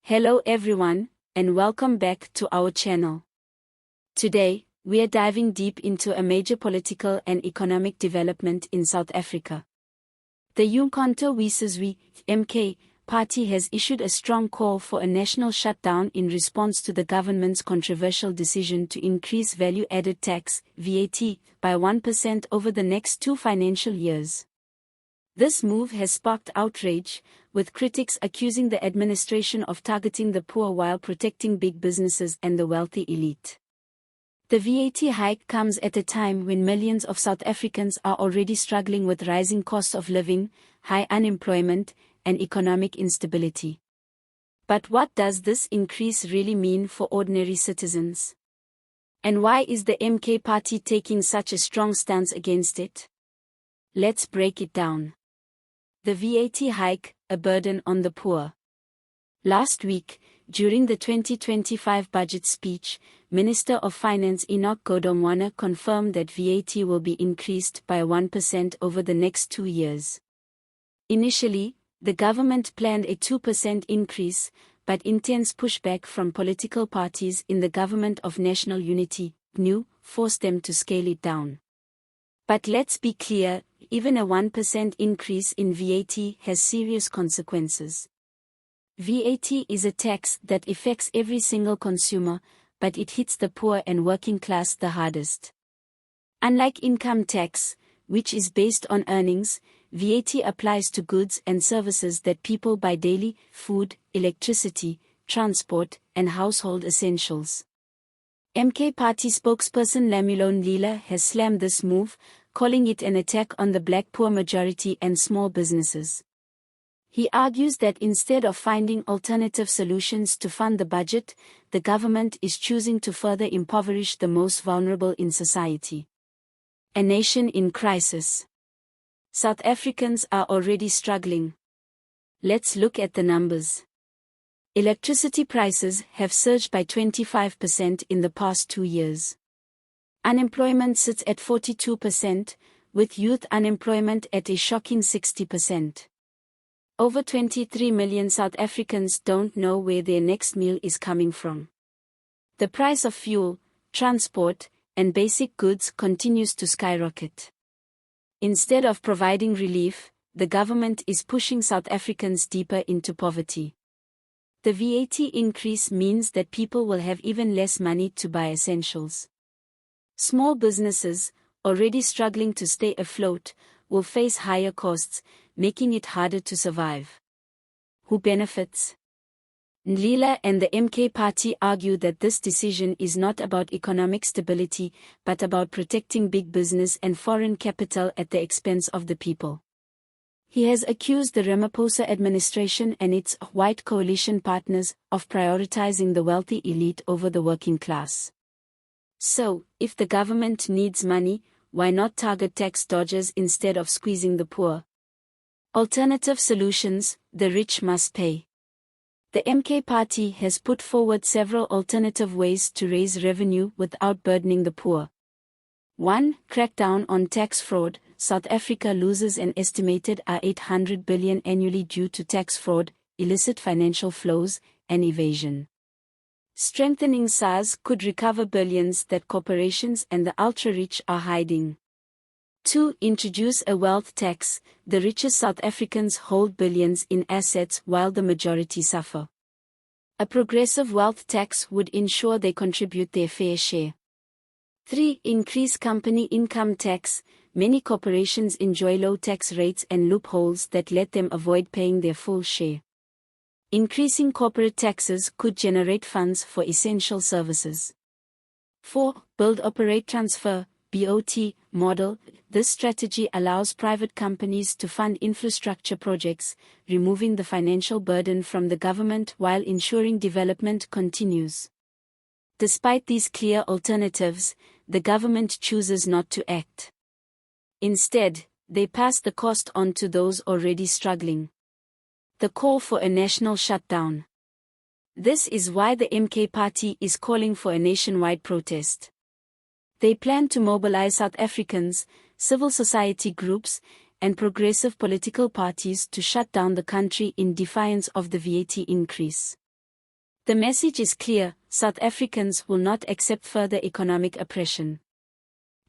Hello everyone, and welcome back to our channel. Today, we are diving deep into a major political and economic development in South Africa. The Umkhonto we Sizwe, MK, party has issued a strong call for a national shutdown in response to the government's controversial decision to increase value-added tax, VAT, by 1% over the next 2 financial years. This move has sparked outrage, with critics accusing the administration of targeting the poor while protecting big businesses and the wealthy elite. The VAT hike comes at a time when millions of South Africans are already struggling with rising costs of living, high unemployment, and economic instability. But what does this increase really mean for ordinary citizens? And why is the MK party taking such a strong stance against it? Let's break it down. The VAT hike, a burden on the poor. Last week, during the 2025 budget speech, Minister of Finance Enoch Godongwana confirmed that VAT will be increased by 1% over the next 2 years. Initially, the government planned a 2% increase, but intense pushback from political parties in the Government of National Unity, GNU, forced them to scale it down. But let's be clear, even a 1% increase in VAT has serious consequences. VAT is a tax that affects every single consumer, but it hits the poor and working class the hardest. Unlike income tax, which is based on earnings, VAT applies to goods and services that people buy daily: food, electricity, transport, and household essentials. MK party spokesperson Nhlamulo Ndhlela has slammed this move, calling it an attack on the black poor majority and small businesses. He argues that instead of finding alternative solutions to fund the budget, the government is choosing to further impoverish the most vulnerable in society. A nation in crisis. South Africans are already struggling. Let's look at the numbers. Electricity prices have surged by 25% in the past 2 years. Unemployment sits at 42%, with youth unemployment at a shocking 60%. Over 23 million South Africans don't know where their next meal is coming from. The price of fuel, transport, and basic goods continues to skyrocket. Instead of providing relief, the government is pushing South Africans deeper into poverty. The VAT increase means that people will have even less money to buy essentials. Small businesses, already struggling to stay afloat, will face higher costs, making it harder to survive. Who benefits? Ndhlela and the MK party argue that this decision is not about economic stability, but about protecting big business and foreign capital at the expense of the people. He has accused the Ramaphosa administration and its white coalition partners of prioritizing the wealthy elite over the working class. So, if the government needs money, why not target tax dodgers instead of squeezing the poor? Alternative solutions: the rich must pay. The MK party has put forward several alternative ways to raise revenue without burdening the poor. 1. Crackdown on tax fraud. South Africa loses an estimated 800 billion annually due to tax fraud, illicit financial flows, and evasion. Strengthening SARS could recover billions that corporations and the ultra-rich are hiding. 2. Introduce a wealth tax. The richest South Africans hold billions in assets while the majority suffer. A progressive wealth tax would ensure they contribute their fair share. 3. Increase company income tax. Many corporations enjoy low tax rates and loopholes that let them avoid paying their full share. Increasing corporate taxes could generate funds for essential services. 4. Build, operate, transfer (BOT) model. This strategy allows private companies to fund infrastructure projects, removing the financial burden from the government while ensuring development continues. Despite these clear alternatives, the government chooses not to act. Instead, they pass the cost on to those already struggling. The call for a national shutdown. This is why the MK party is calling for a nationwide protest. They plan to mobilize South Africans, civil society groups, and progressive political parties to shut down the country in defiance of the VAT increase. The message is clear: South Africans will not accept further economic oppression.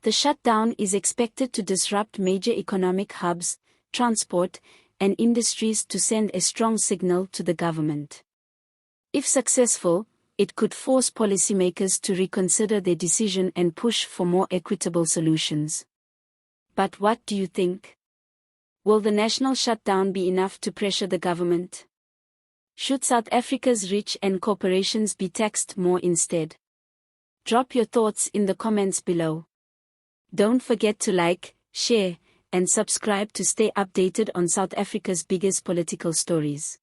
The shutdown is expected to disrupt major economic hubs, transport, and industries to send a strong signal to the government. If successful, it could force policymakers to reconsider their decision and push for more equitable solutions. But what do you think? Will the national shutdown be enough to pressure the government? Should South Africa's rich and corporations be taxed more instead? Drop your thoughts in the comments below. Don't forget to like, share, and subscribe to stay updated on South Africa's biggest political stories.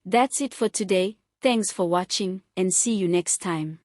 That's it for today. Thanks for watching, and see you next time.